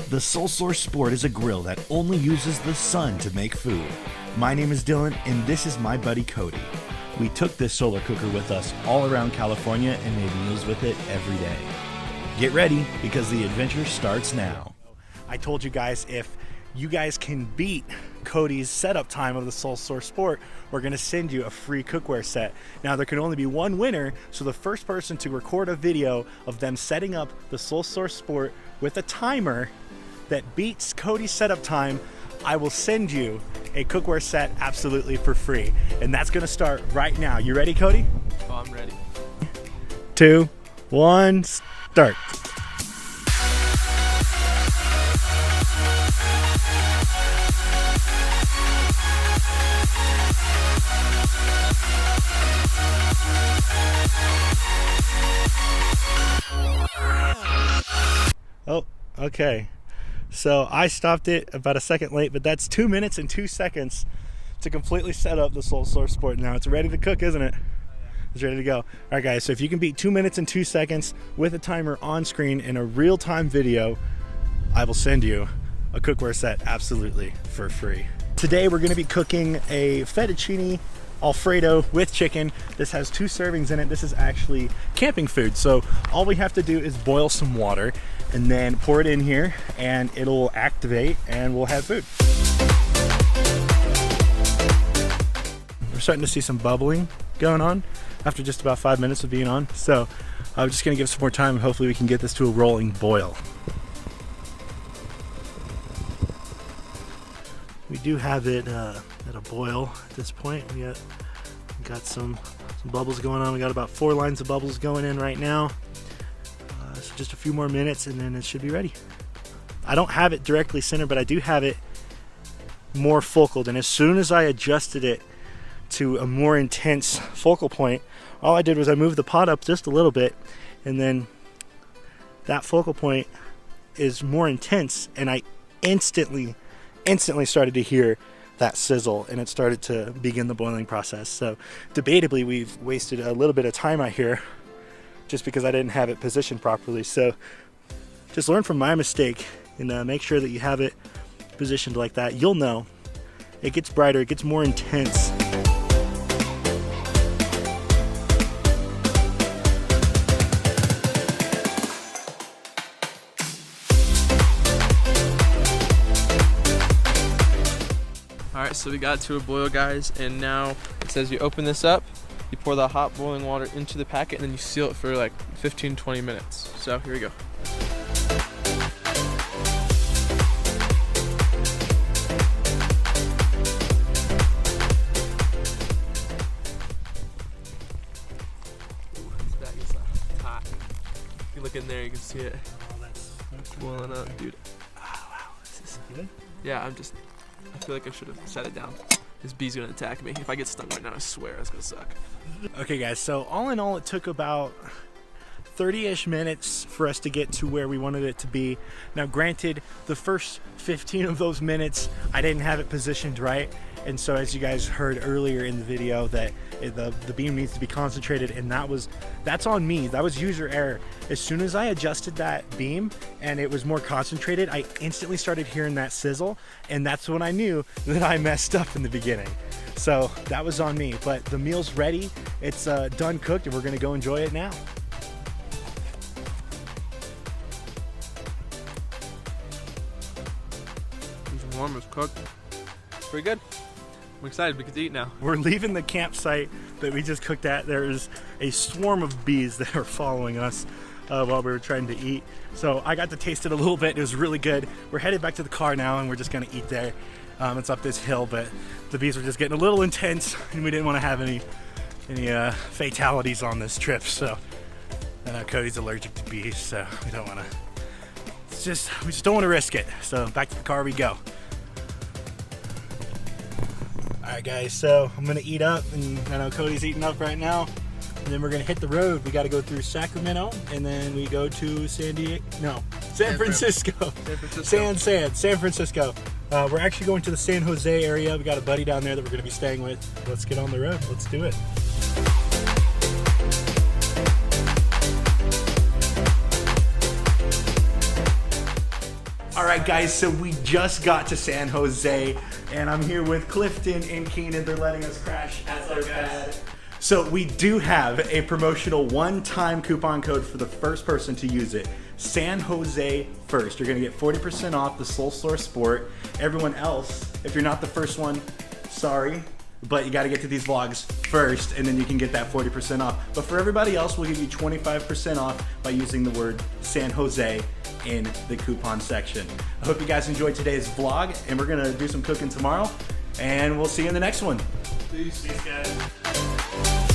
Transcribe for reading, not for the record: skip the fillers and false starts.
The SolSource Sport is a grill that only uses the sun to make food. My name is Dylan, and this is my buddy Cody. We took this solar cooker with us all around California and made meals with it every day. Get ready, because the adventure starts now. I told you guys, if you guys can beat Cody's setup time of the SolSource Sport, we're going to send you a free cookware set. Now, there can only be one winner, so the first person to record a video of them setting up the SolSource Sport with a timer that beats Cody's setup time, I will send you a cookware set absolutely for free. And that's going to start right now. You ready, Cody? Oh, I'm ready. 2, 1, start. Oh, okay. So I stopped it about a second late, but that's 2 minutes and 2 seconds to completely set up the SolSource Sport. Now it's ready to cook, isn't it? It's ready to go. All right, guys, so if you can beat 2 minutes and 2 seconds with a timer on screen in a real-time video, I will send you a cookware set absolutely for free. Today we're gonna be cooking a fettuccine Alfredo with chicken. This has 2 servings in it. This is actually camping food. So all we have to do is boil some water and then pour it in here and it'll activate and we'll have food. We're starting to see some bubbling going on after just about 5 minutes of being on. So I'm just gonna give some more time and hopefully we can get this to a rolling boil. We do have it at a boil at this point. We got some bubbles going on. We got about 4 lines of bubbles going in right now. So just a few more minutes and then it should be ready. I don't have it directly centered, but I do have it more focaled. And as soon as I adjusted it to a more intense focal point, all I did was I moved the pot up just a little bit, and then that focal point is more intense, and I instantly started to hear that sizzle, and it started to begin the boiling process. So debatably, we've wasted a little bit of time out here just because I didn't have it positioned properly. So just learn from my mistake and make sure that you have it positioned like that. You'll know. It gets brighter, it gets more intense. Alright, so we got to a boil, guys, and now it says you open this up, you pour the hot boiling water into the packet, and then you seal it for like 15-20 minutes. So here we go. Ooh, this bag is hot. If you look in there, you can see it boiling up, dude. Oh, wow, this is good. Yeah, I feel like I should have set it down. This bee's gonna attack me. If I get stung right now, I swear it's gonna suck. Okay, guys, so all in all, it took about 30-ish minutes for us to get to where we wanted it to be. Now, granted, the first 15 of those minutes, I didn't have it positioned right. And so as you guys heard earlier in the video, that the beam needs to be concentrated, and that's on me. That was user error. As soon as I adjusted that beam and it was more concentrated, I instantly started hearing that sizzle, and that's when I knew that I messed up in the beginning. So that was on me, but the meal's ready. It's done cooked, and we're gonna go enjoy it now. It's warm, it's cooked. Pretty good. I'm excited, we get to eat now. We're leaving the campsite that we just cooked at. There's a swarm of bees that are following us while we were trying to eat. So I got to taste it a little bit. It was really good. We're headed back to the car now, and we're just gonna eat there. It's up this hill, but the bees were just getting a little intense, and we didn't want to have any fatalities on this trip. So Cody's allergic to bees, so we don't want to. We just don't want to risk it. So back to the car we go. Alright, guys, so I'm gonna eat up, and I know Cody's eating up right now, and then we're gonna hit the road. We gotta go through Sacramento, and then we go to San Francisco. San Francisco. We're actually going to the San Jose area. We got a buddy down there that we're gonna be staying with. Let's get on the road. Let's do it. All right, guys, so we just got to San Jose, and I'm here with Clifton and Keenan. They're letting us crash at their pad. So we do have a promotional one-time coupon code for the first person to use it. San Jose first. You're gonna get 40% off the SolSource Sport. Everyone else, if you're not the first one, sorry, but you gotta get to these vlogs first, and then you can get that 40% off. But for everybody else, we'll give you 25% off by using the word San Jose in the coupon section. I hope you guys enjoyed today's vlog, and we're gonna do some cooking tomorrow, and we'll see you in the next one. Peace guys.